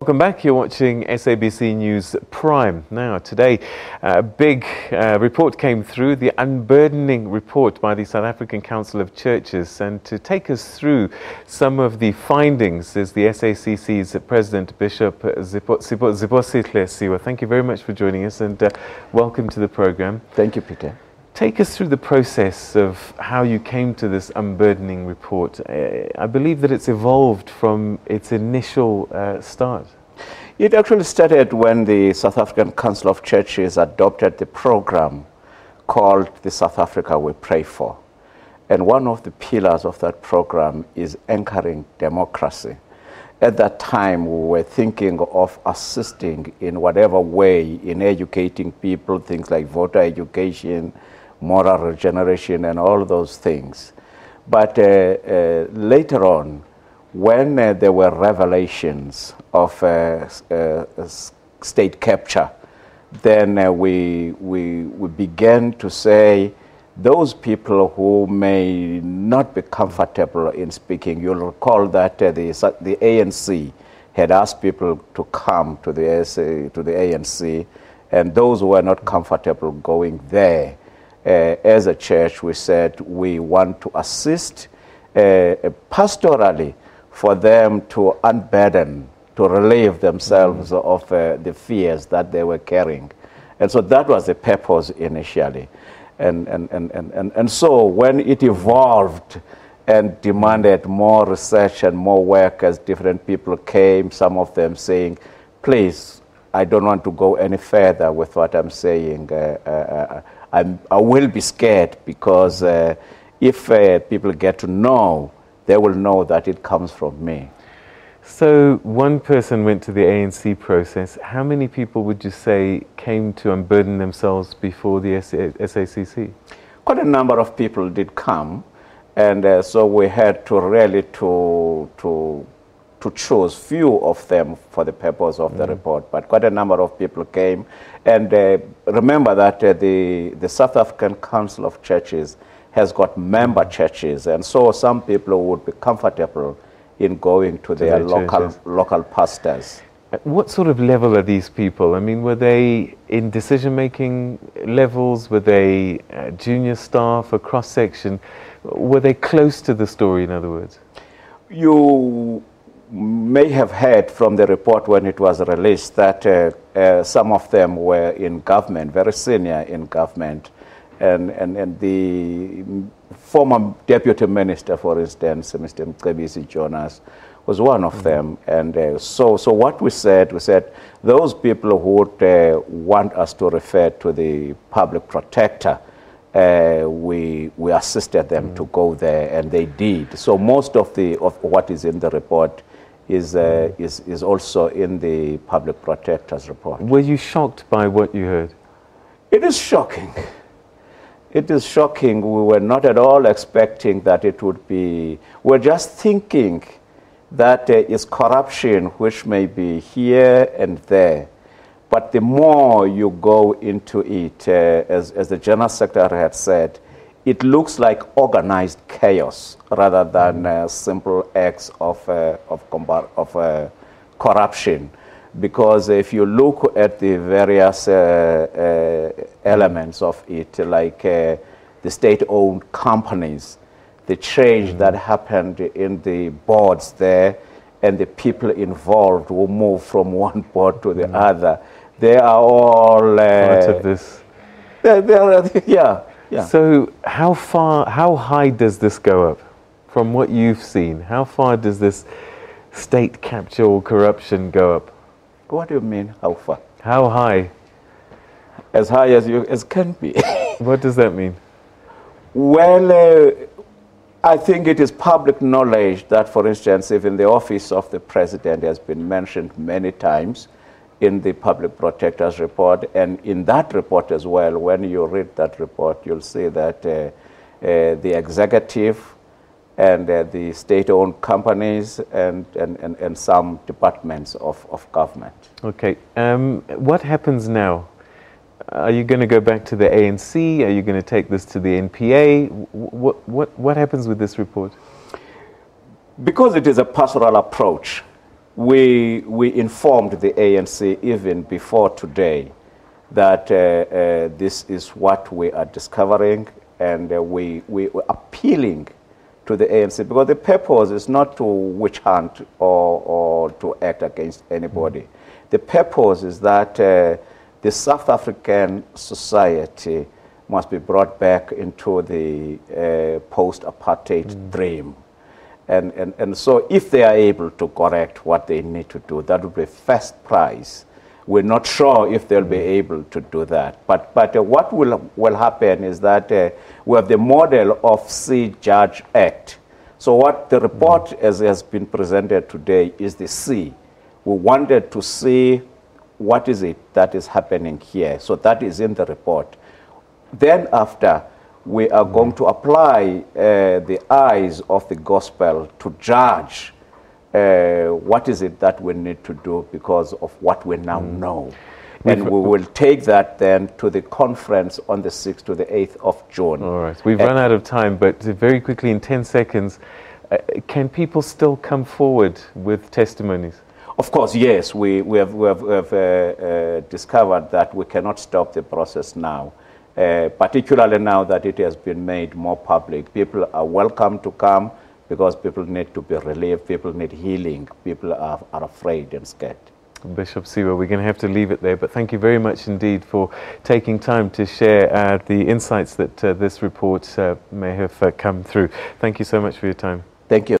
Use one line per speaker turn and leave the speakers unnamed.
Welcome back. You're watching SABC News Prime. Now, today, a big report came through, the unburdening report by the South African Council of Churches. And to take us through some of the findings is the SACC's President, Bishop Ziposihle Siwa. Thank you very much for joining us and welcome to the program.
Thank you, Peter.
Take us through the process of how you came to this unburdening report. I believe that it's evolved from its initial start.
It actually started when the South African Council of Churches adopted the program called the South Africa We Pray For. And one of the pillars of that program is anchoring democracy. At that time, we were thinking of assisting in whatever way in educating people, things like voter education, moral regeneration, and all those things. But later on, when there were revelations of state capture, then we began to say those people who may not be comfortable in speaking. You'll recall that the ANC had asked people to come to the ANC, and those who were not comfortable going there, as a church, we said we want to assist pastorally for them to unburden, to relieve themselves of the fears that they were carrying. And so that was the purpose initially. And so when it evolved and demanded more research and more work as different people came, some of them saying, please, I don't want to go any further with what I'm saying. I will be scared because if people get to know, they will know that it comes from me.
So one person went to the ANC process. How many people would you say came to unburden themselves before the SACC?
Quite a number of people did come, and so we had to really to choose few of them for the purpose of the report, but quite a number of people came. And remember that the South African Council of Churches has got member churches, and so some people would be comfortable in going to their local pastors.
What sort of level are these people? I mean, were they in decision-making levels? Were they junior staff, a cross-section? Were they close to the story, in other words?
You may have heard from the report when it was released that some of them were in government, very senior in government, and the former deputy minister, for instance, Mr. SABC Jonas, was one of them. And so what we said those people who would want us to refer to the public protector, we assisted them to go there, and they did. So most of what is in the report is also in the public protector's report.
Were you shocked by what you heard?
It is shocking. It is shocking. We were not at all expecting that it would be. We're just thinking that it's corruption which may be here and there. But the more you go into it, as the General Secretary had said, it looks like organized chaos rather than simple acts of corruption. Because if you look at the various elements of it, like the state-owned companies, the change that happened in the boards there, and the people involved who move from one board to the other, they are all
part of this.
Yeah.
So how high does this go up? From what you've seen, how far does this state capture or corruption go up?
What do you mean, how far?
How high?
As high as can be.
What does that mean?
Well, I think it is public knowledge that, for instance, even the office of the president has been mentioned many times in the public protector's report, and in that report as well. When you read that report, you'll see that the executive and the state-owned companies and some departments of government.
Okay. What happens now? Are you going to go back to the ANC? Are you going to take this to the NPA? What happens with this report?
Because it is a pastoral approach, we informed the ANC even before today that this is what we are discovering, and we were appealing to the ANC, because the purpose is not to witch hunt or to act against anybody. The purpose is that the South African society must be brought back into the post-apartheid dream. And so if they are able to correct what they need to do, that would be first prize. We're not sure if they'll be able to do that. But what will happen is that we have the model of C Judge Act. So what the report as has been presented today is the C. We wanted to see what is it that is happening here. So that is in the report. Then after, we are going to apply the eyes of the gospel to judge what is it that we need to do because of what we now know. And we will take that then to the conference on the 6th to the 8th of June.
All right. We've run out of time, but very quickly, in 10 seconds, can people still come forward with testimonies?
Of course, yes. We have discovered that we cannot stop the process now. Particularly now that it has been made more public. People are welcome to come because people need to be relieved, people need healing, people are afraid and scared.
Bishop Siwa, we're going to have to leave it there, but thank you very much indeed for taking time to share the insights that this report may have come through. Thank you so much for your time.
Thank you.